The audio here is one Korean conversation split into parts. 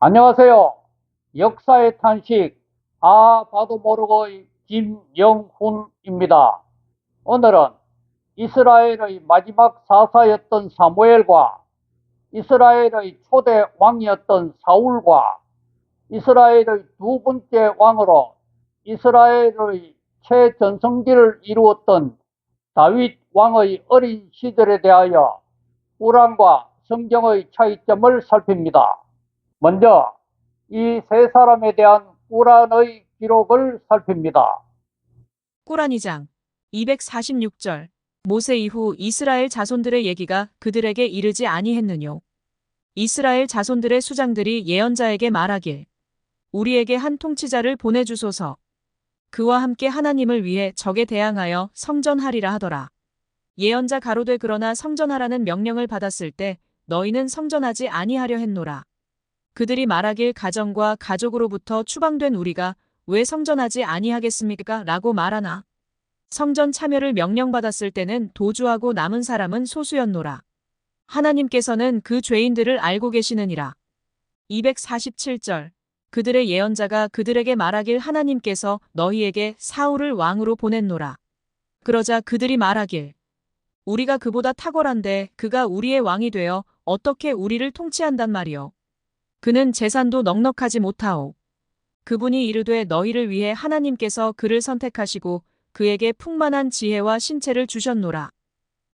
안녕하세요. 역사의 탄식, 봐도 모르고의 김영훈입니다. 오늘은 이스라엘의 마지막 사사였던 사무엘과 이스라엘의 초대 왕이었던 사울과 이스라엘의 두 번째 왕으로 이스라엘의 최전성기를 이루었던 다윗 왕의 어린 시절에 대하여 꾸란과 성경의 차이점을 살핍니다. 먼저 이 세 사람에 대한 꾸란의 기록을 살핍니다. 꾸란 2장 246절 모세 이후 이스라엘 자손들의 얘기가 그들에게 이르지 아니했느뇨. 이스라엘 자손들의 수장들이 예언자에게 말하길 우리에게 한 통치자를 보내주소서. 그와 함께 하나님을 위해 적에 대항하여 성전하리라 하더라. 예언자 가로되 그러나 성전하라는 명령을 받았을 때 너희는 성전하지 아니하려 했노라. 그들이 말하길 가정과 가족으로부터 추방된 우리가 왜 성전하지 아니하겠습니까? 라고 말하나. 성전 참여를 명령받았을 때는 도주하고 남은 사람은 소수였노라. 하나님께서는 그 죄인들을 알고 계시느니라. 247절 그들의 예언자가 그들에게 말하길 하나님께서 너희에게 사울을 왕으로 보냈노라. 그러자 그들이 말하길 우리가 그보다 탁월한데 그가 우리의 왕이 되어 어떻게 우리를 통치한단 말이요. 그는 재산도 넉넉하지 못하오. 그분이 이르되 너희를 위해 하나님께서 그를 선택하시고 그에게 풍만한 지혜와 신체를 주셨노라.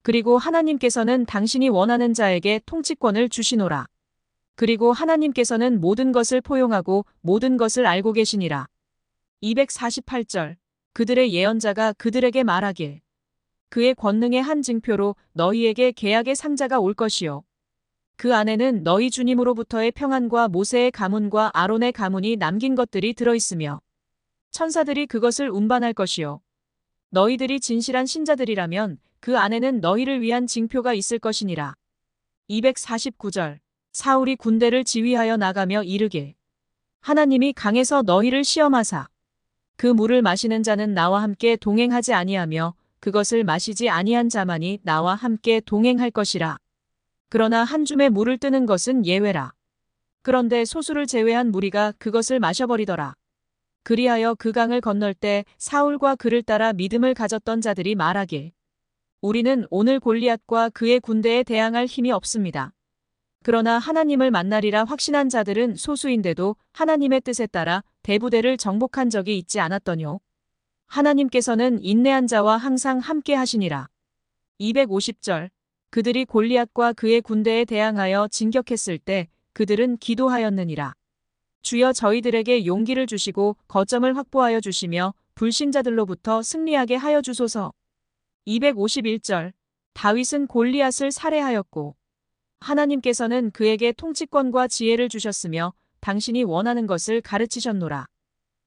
그리고 하나님께서는 당신이 원하는 자에게 통치권을 주시노라. 그리고 하나님께서는 모든 것을 포용하고 모든 것을 알고 계시니라. 248절 그들의 예언자가 그들에게 말하길 그의 권능의 한 증표로 너희에게 계약의 상자가 올 것이요. 그 안에는 너희 주님으로부터의 평안과 모세의 가문과 아론의 가문이 남긴 것들이 들어있으며 천사들이 그것을 운반할 것이요. 너희들이 진실한 신자들이라면 그 안에는 너희를 위한 징표가 있을 것이니라. 249절 사울이 군대를 지휘하여 나가며 이르길 하나님이 강에서 너희를 시험하사 그 물을 마시는 자는 나와 함께 동행하지 아니하며 그것을 마시지 아니한 자만이 나와 함께 동행할 것이라. 그러나 한 줌의 물을 뜨는 것은 예외라. 그런데 소수를 제외한 무리가 그것을 마셔버리더라. 그리하여 그 강을 건널 때 사울과 그를 따라 믿음을 가졌던 자들이 말하길 우리는 오늘 골리앗과 그의 군대에 대항할 힘이 없습니다. 그러나 하나님을 만나리라 확신한 자들은 소수인데도 하나님의 뜻에 따라 대부대를 정복한 적이 있지 않았더뇨. 하나님께서는 인내한 자와 항상 함께 하시니라. 250절 그들이 골리앗과 그의 군대에 대항하여 진격했을 때 그들은 기도하였느니라. 주여 저희들에게 용기를 주시고 거점을 확보하여 주시며 불신자들로부터 승리하게 하여 주소서. 251절 다윗은 골리앗을 살해하였고 하나님께서는 그에게 통치권과 지혜를 주셨으며 당신이 원하는 것을 가르치셨노라.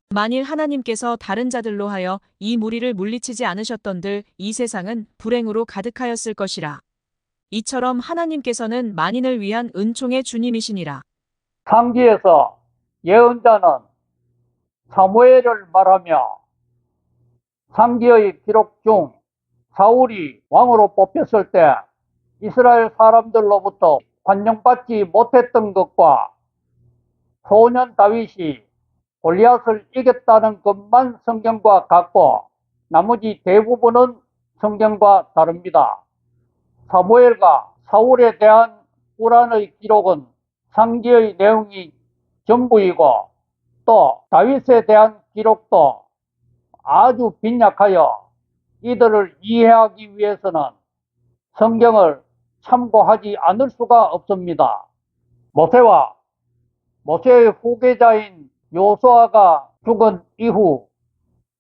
만일 하나님께서 다른 자들로 하여 이 무리를 물리치지 않으셨던들 이 세상은 불행으로 가득하였을 것이라. 이처럼 하나님께서는 만인을 위한 은총의 주님이시니라. 상기에서 예언자는 사무엘을 말하며 상기의 기록 중 사울이 왕으로 뽑혔을 때 이스라엘 사람들로부터 관용받지 못했던 것과 소년 다윗이 골리앗을 이겼다는 것만 성경과 같고 나머지 대부분은 성경과 다릅니다. 사무엘과 사울에 대한 꾸란의 기록은 상기의 내용이 전부이고 또 다윗에 대한 기록도 아주 빈약하여 이들을 이해하기 위해서는 성경을 참고하지 않을 수가 없습니다. 모세와 모세의 후계자인 요수아가 죽은 이후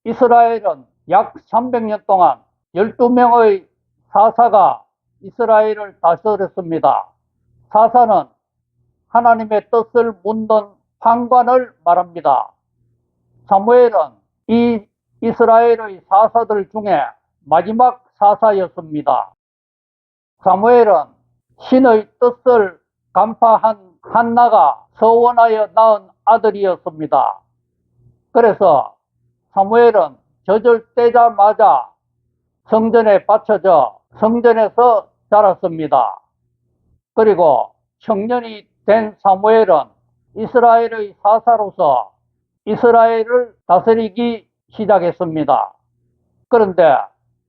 이스라엘은 약 300년 동안 12명의 사사가 이스라엘을 다스렸습니다. 사사는 하나님의 뜻을 묻는 판관을 말합니다. 사무엘은 이 이스라엘의 사사들 중에 마지막 사사였습니다. 사무엘은 신의 뜻을 간파한 한나가 서원하여 낳은 아들이었습니다. 그래서 사무엘은 젖을 떼자마자 성전에 바쳐져 성전에서 자랐습니다. 그리고 청년이 된 사무엘은 이스라엘의 사사로서 이스라엘을 다스리기 시작했습니다. 그런데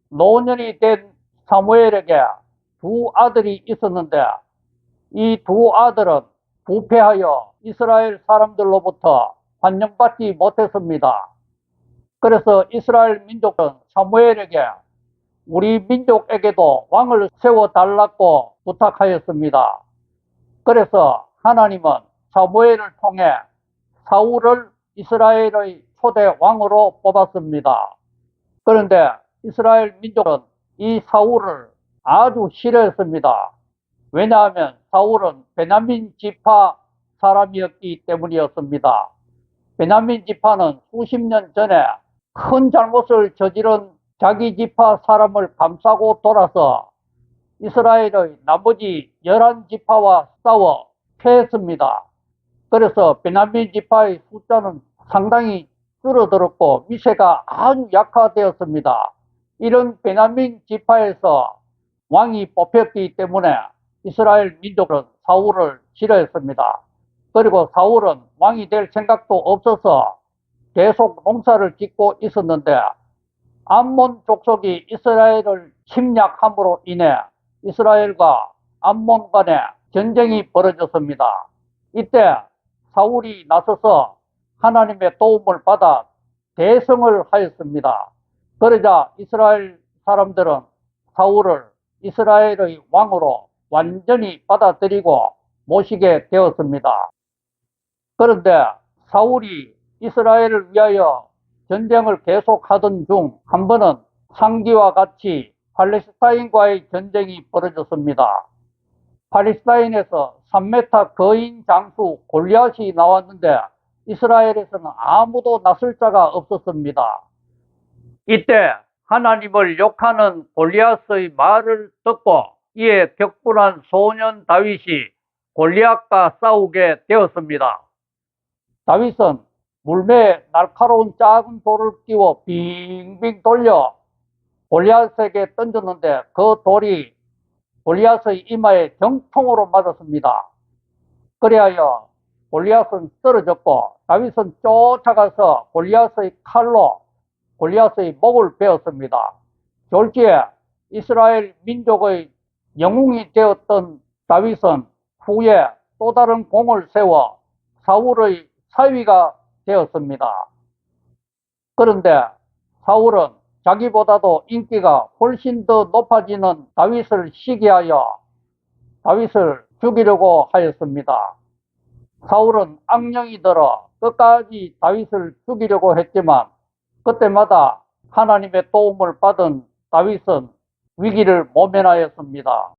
노년이 된 사무엘에게 두 아들이 있었는데 이 두 아들은 부패하여 이스라엘 사람들로부터 환영받지 못했습니다. 그래서 이스라엘 민족은 사무엘에게 우리 민족에게도 왕을 세워달라고 부탁하였습니다. 그래서 하나님은 사무엘을 통해 사울을 이스라엘의 초대 왕으로 뽑았습니다. 그런데 이스라엘 민족은 이 사울을 아주 싫어했습니다. 왜냐하면 사울은 베냐민 지파 사람이었기 때문이었습니다. 베냐민 지파는 수십 년 전에 큰 잘못을 저지른 자기 지파 사람을 감싸고 돌아서 이스라엘의 나머지 11지파와 싸워 패했습니다. 그래서 베냐민 지파의 숫자는 상당히 줄어들었고 위세가 아주 약화되었습니다. 이런 베냐민 지파에서 왕이 뽑혔기 때문에 이스라엘 민족은 사울을 싫어했습니다. 그리고 사울은 왕이 될 생각도 없어서 계속 농사를 짓고 있었는데 암몬 족속이 이스라엘을 침략함으로 인해 이스라엘과 암몬 간에 전쟁이 벌어졌습니다. 이때 사울이 나서서 하나님의 도움을 받아 대성을 하였습니다. 그러자 이스라엘 사람들은 사울을 이스라엘의 왕으로 완전히 받아들이고 모시게 되었습니다. 그런데 사울이 이스라엘을 위하여 전쟁을 계속하던 중 한 번은 상기와 같이 팔레스타인과의 전쟁이 벌어졌습니다. 팔레스타인에서 3m 거인 장수 골리앗이 나왔는데 이스라엘에서는 아무도 나설 자가 없었습니다. 이때 하나님을 욕하는 골리앗의 말을 듣고 이에 격분한 소년 다윗이 골리앗과 싸우게 되었습니다. 다윗은 물매에 날카로운 작은 돌을 끼워 빙빙 돌려 골리앗에게 던졌는데 그 돌이 골리앗의 이마에 정통으로 맞았습니다. 그리하여 골리앗은 쓰러졌고 다윗은 쫓아가서 골리앗의 칼로 골리앗의 목을 베었습니다. 졸지에 이스라엘 민족의 영웅이 되었던 다윗은 후에 또 다른 공을 세워 사울의 사위가 되었습니다. 그런데 사울은 자기보다도 인기가 훨씬 더 높아지는 다윗을 시기하여 다윗을 죽이려고 하였습니다. 사울은 악령이 들어 끝까지 다윗을 죽이려고 했지만 그때마다 하나님의 도움을 받은 다윗은 위기를 모면하였습니다.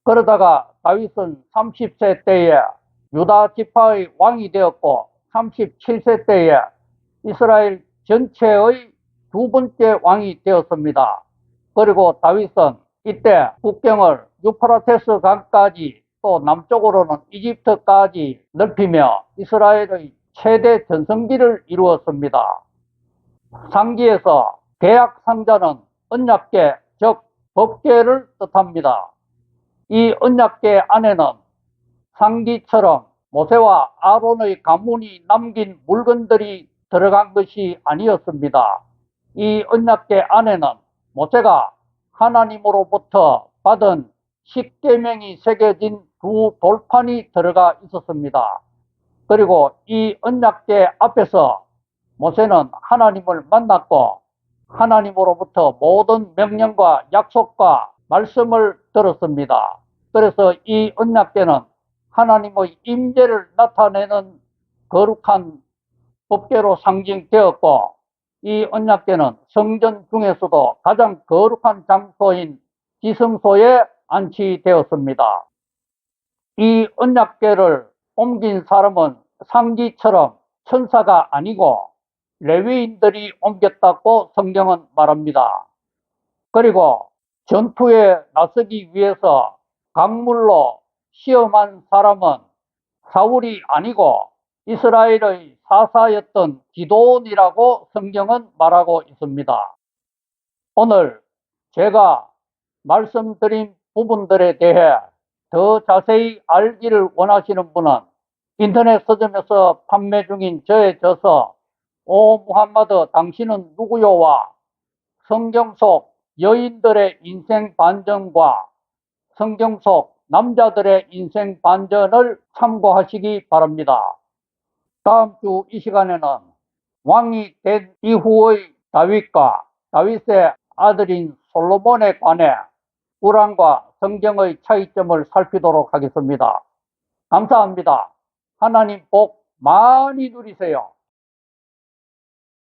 그러다가 다윗은 30세 때에 유다 지파의 왕이 되었고 37세 때에 이스라엘 전체의 두 번째 왕이 되었습니다. 그리고 다윗은 이때 국경을 유프라테스 강까지 또 남쪽으로는 이집트까지 넓히며 이스라엘의 최대 전성기를 이루었습니다. 상기에서 계약 상자는 언약궤, 즉 법궤를 뜻합니다. 이 언약궤 안에는 상기처럼 모세와 아론의 가문이 남긴 물건들이 들어간 것이 아니었습니다. 이 언약궤 안에는 모세가 하나님으로부터 받은 십계명이 새겨진 두 돌판이 들어가 있었습니다. 그리고 이 언약궤 앞에서 모세는 하나님을 만났고 하나님으로부터 모든 명령과 약속과 말씀을 들었습니다. 그래서 이 언약궤는 하나님의 임재를 나타내는 거룩한 법궤로 상징되었고 이 언약궤는 성전 중에서도 가장 거룩한 장소인 지성소에 안치되었습니다. 이 언약궤를 옮긴 사람은 상기처럼 천사가 아니고 레위인들이 옮겼다고 성경은 말합니다. 그리고 전투에 나서기 위해서 강물로 시험한 사람은 사울이 아니고 이스라엘의 사사였던 기드온이라고 성경은 말하고 있습니다. 오늘 제가 말씀드린 부분들에 대해 더 자세히 알기를 원하시는 분은 인터넷 서점에서 판매 중인 저의 저서 오 무함마드 당신은 누구요와 성경 속 여인들의 인생 반전과 성경 속 남자들의 인생 반전을 참고하시기 바랍니다. 다음 주 이 시간에는 왕이 된 이후의 다윗과 다윗의 아들인 솔로몬에 관해 꾸란과 성경의 차이점을 살피도록 하겠습니다. 감사합니다. 하나님 복 많이 누리세요.